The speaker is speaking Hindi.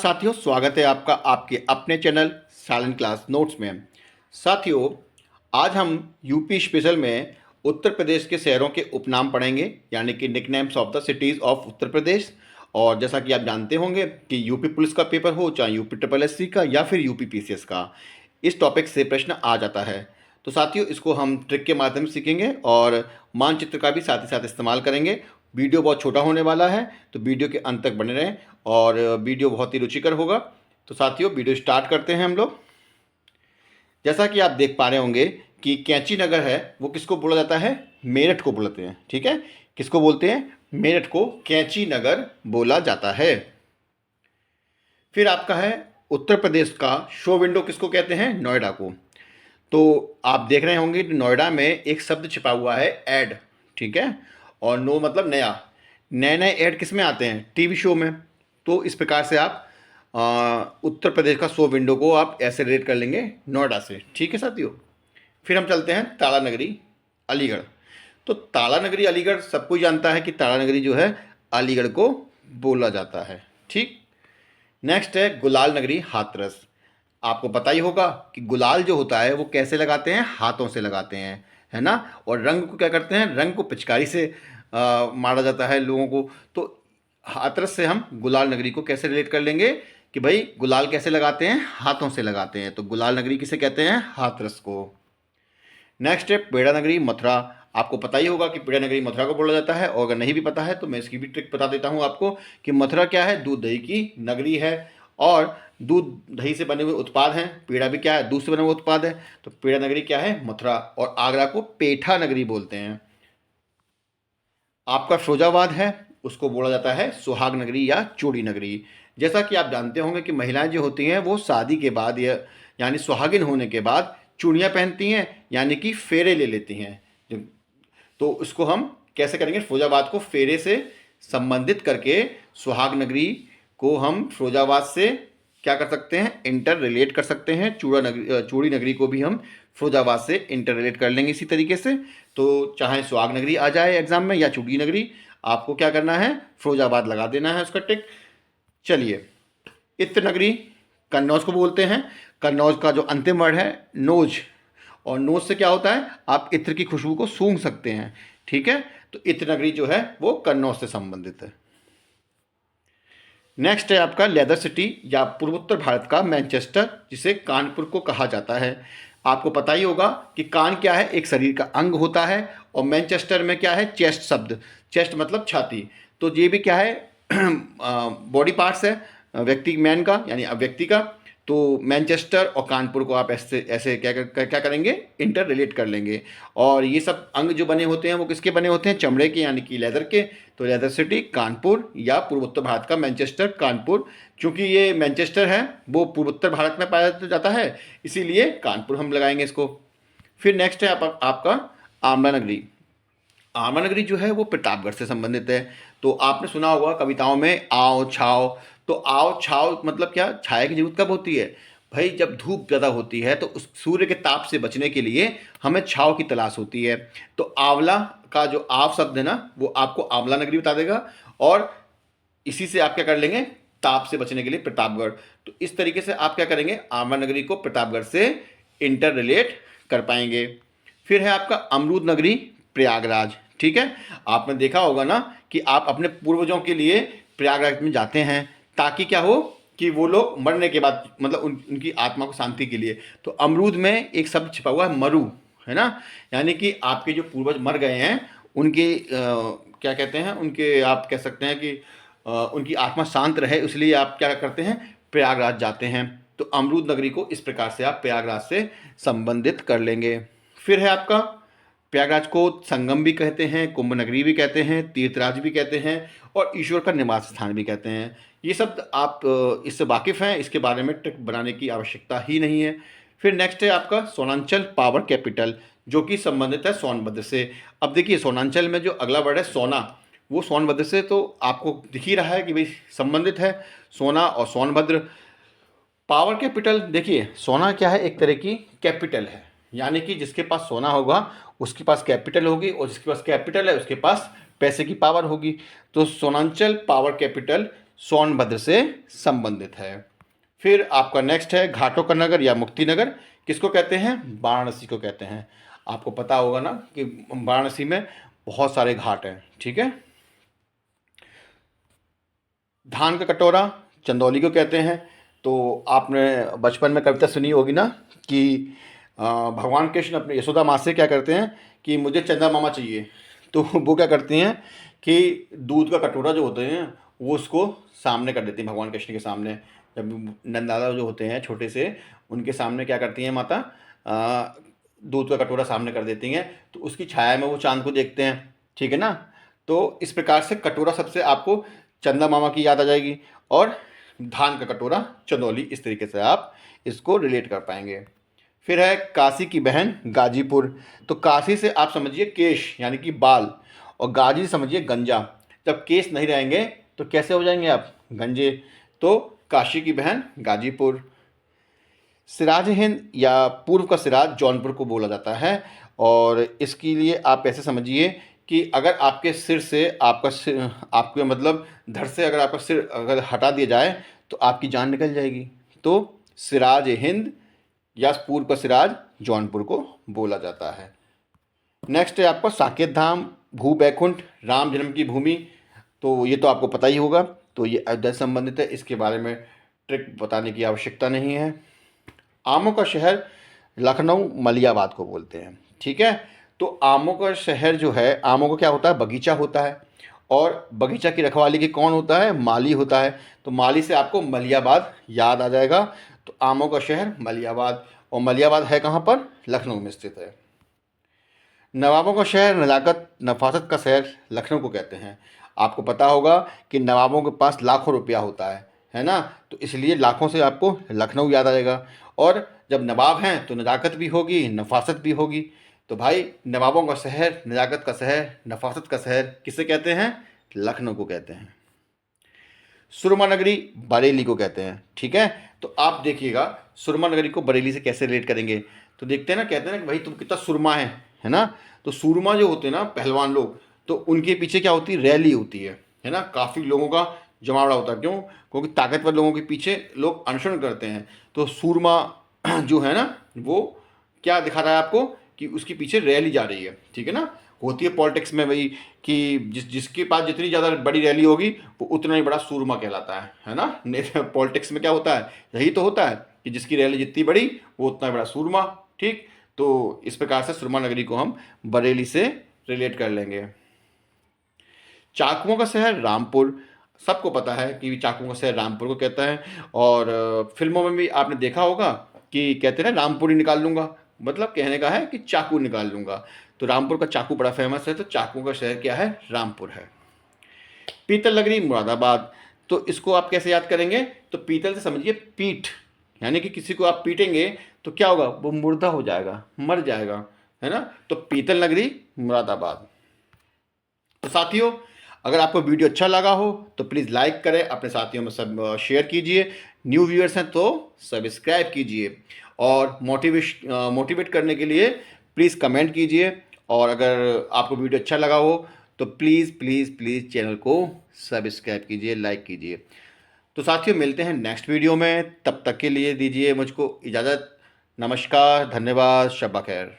साथियों, स्वागत है आपका आपके अपने चैनल साइलेंट क्लास नोट्स में। साथियों, आज हम यूपी स्पेशल में उत्तर प्रदेश के शहरों के उपनाम पढ़ेंगे, यानी कि nicknames of the cities of Uttar Pradesh. और जैसा कि आप जानते होंगे कि यूपी पुलिस का पेपर हो, चाहे यूपी ट्रिपल एससी का या फिर यूपी पीसीएस का, इस टॉपिक से प्रश्न आ जाता है। तो साथियों, इसको हम ट्रिक के माध्यम से सीखेंगे और मानचित्र का भी साथ ही साथ इस्तेमाल करेंगे। वीडियो बहुत छोटा होने वाला है, तो वीडियो के अंत तक बने रहें और वीडियो बहुत ही रुचिकर होगा। तो साथियों, वीडियो स्टार्ट करते हैं हम लोग। जैसा कि आप देख पा रहे होंगे कि कैंची नगर है, वो किसको बोला जाता है? मेरठ को बोलते हैं। ठीक है, किसको बोलते हैं? मेरठ को कैंची नगर बोला जाता है। फिर आपका है उत्तर प्रदेश का शो विंडो किसको कहते हैं? नोएडा को। तो आप देख रहे होंगे कि नोएडा में एक शब्द छिपा हुआ है, ऐड। ठीक है, और नो मतलब नया। नए नए ऐड किस में आते हैं? टीवी शो में। तो इस प्रकार से आप उत्तर प्रदेश का शो विंडो को आप ऐसे रिलेट कर लेंगे नोएडा से। ठीक है साथियों, फिर हम चलते हैं ताला नगरी अलीगढ़। तो ताला नगरी अलीगढ़ सब कोई जानता है कि ताला नगरी जो है अलीगढ़ को बोला जाता है। ठीक, नेक्स्ट है गुलाल नगरी हाथरस। आपको पता ही होगा कि गुलाल जो होता है वो कैसे लगाते हैं? हाथों से लगाते हैं, है ना। और रंग को क्या करते हैं? रंग को पिचकारी से मारा जाता है लोगों को। तो हाथरस से हम गुलाल नगरी को कैसे रिलेट कर लेंगे कि भाई गुलाल कैसे लगाते हैं? हाथों से लगाते हैं। तो गुलाल नगरी किसे कहते हैं? हाथरस को। नेक्स्ट है पेड़ा नगरी मथुरा। आपको पता ही होगा कि पेड़ा नगरी मथुरा को बोला जाता है, और अगर नहीं भी पता है तो मैं इसकी भी ट्रिक बता देता हूँ आपको कि मथुरा क्या है? दूध दही की नगरी है, और दूध दही से बने हुए उत्पाद हैं। पेड़ा भी क्या है? दूध से बने हुए उत्पाद है। तो पेड़ा नगरी क्या है? मथुरा। और आगरा को पेठा नगरी बोलते हैं। आपका फिरोजाबाद है, उसको बोला जाता है सुहाग नगरी या चूड़ी नगरी। जैसा कि आप जानते होंगे कि महिलाएं जो होती हैं वो शादी के बाद या यानी सुहागिन होने के बाद चूड़ियाँ पहनती हैं, यानी कि फेरे ले लेती हैं। तो उसको हम कैसे करेंगे? फिरोजाबाद को फेरे से संबंधित करके सुहाग नगरी को हम फिरोजाबाद से क्या कर सकते हैं? इंटर रिलेट कर सकते हैं। चूड़ी नगरी को भी हम फिरोजाबाद से इंटर रिलेट कर लेंगे इसी तरीके से। तो चाहे सुहाग नगरी आ जाए एग्जाम में या चूड़ी नगरी, आपको क्या करना है? फिरोजाबाद लगा देना है उसका टिक। चलिए, इत्र नगरी कन्नौज को बोलते हैं। कन्नौज का जो अंतिम वर्ड है नोज, और नोज से क्या होता है? आप इत्र की खुशबू को सूंघ सकते हैं। ठीक है, तो इत्र नगरी जो है वो कन्नौज से संबंधित है। नेक्स्ट है आपका लेदर सिटी या पूर्वोत्तर भारत का मैनचेस्टर, जिसे कानपुर को कहा जाता है। आपको पता ही होगा कि कान क्या है? एक शरीर का अंग होता है, और मैनचेस्टर में क्या है? चेस्ट शब्द। चेस्ट मतलब छाती। तो ये भी क्या है? बॉडी पार्ट्स है व्यक्ति, मैन का यानी व्यक्ति का। तो मैनचेस्टर और कानपुर को आप ऐसे ऐसे क्या करेंगे? इंटर रिलेट कर लेंगे। और ये सब अंग जो बने होते हैं वो किसके बने होते हैं? चमड़े के, यानी कि लेदर के। तो लेदर सिटी कानपुर या पूर्वोत्तर भारत का मैनचेस्टर कानपुर। क्योंकि ये मैनचेस्टर है वो पूर्वोत्तर भारत में पाया जाता है, इसीलिए कानपुर हम लगाएंगे इसको। फिर नेक्स्ट है आपका आमला नगरी। आमला नगरी जो है वो प्रतापगढ़ से संबंधित है। तो आपने सुना होगा कविताओं में आओ छाओ। तो आओ छाओ मतलब क्या? छाया की जरूरत कब होती है? भाई जब धूप ज़्यादा होती है तो उस सूर्य के ताप से बचने के लिए हमें छाव की तलाश होती है। तो आंवला का जो आव शब्द है ना, वो आपको आंवला नगरी बता देगा, और इसी से आप क्या कर लेंगे? ताप से बचने के लिए प्रतापगढ़। तो इस तरीके से आप क्या करेंगे? आंवला नगरी को प्रतापगढ़ से इंटर रिलेट कर पाएंगे। फिर है आपका अमरूद नगरी प्रयागराज। ठीक है, आपने देखा होगा ना कि आप अपने पूर्वजों के लिए प्रयागराज में जाते हैं, ताकि क्या हो कि वो लोग मरने के बाद मतलब उनकी आत्मा को शांति के लिए। तो अमरूद में एक शब्द छिपा हुआ है मरु, है ना। यानी कि आपके जो पूर्वज मर गए हैं उनके क्या कहते हैं? उनके आप कह सकते हैं कि उनकी आत्मा शांत रहे, इसलिए आप क्या करते हैं? प्रयागराज जाते हैं। तो अमरूद नगरी को इस प्रकार से आप प्रयागराज से संबंधित कर लेंगे। फिर है आपका प्रयागराज को संगम भी कहते हैं, कुंभ नगरी भी कहते हैं, तीर्थराज भी कहते हैं, और ईश्वर का निवास स्थान भी कहते हैं। ये शब्द आप इससे वाकिफ़ हैं, इसके बारे में ट्रिक बनाने की आवश्यकता ही नहीं है। फिर नेक्स्ट है आपका सोनांचल पावर कैपिटल, जो कि संबंधित है सोनभद्र से। अब देखिए, सोनांचल में जो अगला वर्ड है सोना, वो सोनभद्र से तो आपको दिख ही रहा है कि भाई संबंधित है सोना और सोनभद्र। पावर कैपिटल, देखिए सोना क्या है? एक तरह की कैपिटल है, यानी कि जिसके पास सोना होगा उसके पास कैपिटल होगी, और जिसके पास कैपिटल है उसके पास पैसे की पावर होगी। तो सोनांचल पावर कैपिटल सोनभद्र से संबंधित है। फिर आपका नेक्स्ट है घाटों का नगर या मुक्ति नगर, किसको कहते हैं? वाराणसी को कहते हैं। आपको पता होगा ना कि वाराणसी में बहुत सारे घाट हैं, ठीक है। धान का कटोरा चंदौली को कहते हैं। तो आपने बचपन में कविता सुनी होगी ना कि भगवान कृष्ण अपने यशोदा माँ से क्या करते हैं कि मुझे चंदा मामा चाहिए, तो वो क्या करती हैं कि दूध का कटोरा जो होते हैं वो उसको सामने कर देती हैं भगवान कृष्ण के सामने। जब नंदाला जो होते हैं छोटे से, उनके सामने क्या करती हैं माता, दूध का कटोरा सामने कर देती हैं, तो उसकी छाया में वो चांद को देखते हैं, ठीक है ना। तो इस प्रकार से कटोरा सबसे आपको चंदा मामा की याद आ जाएगी, और धान का कटोरा चंदौली, इस तरीके से आप इसको रिलेट कर पाएंगे। फिर है काशी की बहन गाजीपुर। तो काशी से आप समझिए केश यानी कि बाल, और गाजी समझिए गंजा। जब केस नहीं रहेंगे तो कैसे हो जाएंगे आप? गंजे। तो काशी की बहन गाजीपुर। सिराज हिंद या पूर्व का सिराज जौनपुर को बोला जाता है, और इसके लिए आप ऐसे समझिए कि अगर आपके सिर से आपका सिर, आपके मतलब धड़ से अगर आपका सिर अगर हटा दिया जाए तो आपकी जान निकल जाएगी। तो सिराज हिंद या पूर्व का सिराज जौनपुर को बोला जाता है। नेक्स्ट है आपका साकेत धाम, भू बैकुंठ, राम जन्म की भूमि। तो ये तो आपको पता ही होगा, तो ये अयोध्या से संबंधित है, इसके बारे में ट्रिक बताने की आवश्यकता नहीं है। आमों का शहर लखनऊ मलियाबाद को बोलते हैं, ठीक है। तो आमों का शहर जो है, आमों का क्या होता है? बगीचा होता है, और बगीचा की रखवाली की कौन होता है? माली होता है। तो माली से आपको मलियाबाद याद आ जाएगा। तो आमों का शहर मलियाबाद, और मलियाबाद है कहाँ पर? लखनऊ में स्थित है। नवाबों का शहर नज़ाकत नफासत का शहर लखनऊ को कहते हैं। आपको पता होगा कि नवाबों के पास लाखों रुपया होता है ना, तो इसलिए लाखों से आपको लखनऊ याद आएगा। और जब नवाब हैं तो नज़ाकत भी होगी, नफासत भी होगी। तो भाई नवाबों का शहर, नज़ाकत का शहर, नफासत का शहर किसे कहते हैं? लखनऊ को कहते हैं। सुरमा नगरी बरेली को कहते हैं, ठीक है। तो आप देखिएगा सुरमा नगरी को बरेली से कैसे रिलेट करेंगे। तो देखते हैं ना, कहते हैं ना कि भाई तुम कितना सुरमा है ना। तो सुरमा जो होते हैं ना पहलवान लोग, तो उनके पीछे क्या होती है? रैली होती है ना। काफ़ी लोगों का जमावड़ा होता है। क्यों? क्योंकि ताकतवर लोगों के पीछे लोग अनशन करते हैं। तो सूरमा जो है ना, वो क्या दिखा रहा है आपको कि उसके पीछे रैली जा रही है, ठीक है ना। होती है पॉलिटिक्स में वही कि जिसके पास जितनी ज़्यादा बड़ी रैली होगी वो उतना ही बड़ा सूरमा कहलाता है ना। पॉलिटिक्स में क्या होता है? यही तो होता है कि जिसकी रैली जितनी बड़ी वो उतना ही बड़ा सूरमा, ठीक। तो इस प्रकार से सुरमा नगरी को हम बरेली से रिलेट कर लेंगे। चाकुओं का शहर रामपुर, सबको पता है कि चाकुओं का शहर रामपुर को कहता है। और फिल्मों में भी आपने देखा होगा कि कहते हैं ना रामपुर ही निकाल लूँगा, मतलब कहने का है कि चाकू निकाल लूँगा। तो रामपुर का चाकू बड़ा फेमस है, तो चाकुओं का शहर क्या है? रामपुर है। पीतल नगरी मुरादाबाद। तो इसको आप कैसे याद करेंगे? तो पीतल से समझिए पीठ, यानी कि किसी को आप पीटेंगे तो क्या होगा? वो मुर्दा हो जाएगा, मर जाएगा, है ना। तो पीतल नगरी मुरादाबाद। तो साथियों, अगर आपको वीडियो अच्छा लगा हो तो प्लीज़ लाइक करें, अपने साथियों में सब शेयर कीजिए। न्यू व्यूअर्स हैं तो सब्सक्राइब कीजिए, और मोटिवेट करने के लिए प्लीज़ कमेंट कीजिए। और अगर आपको वीडियो अच्छा लगा हो तो प्लीज़ प्लीज़ प्लीज़ चैनल को सब्सक्राइब कीजिए, लाइक कीजिए। तो साथियों, मिलते हैं नेक्स्ट वीडियो में, तब तक के लिए दीजिए मुझको इजाज़त। नमस्कार, धन्यवाद, शब्बा खैर।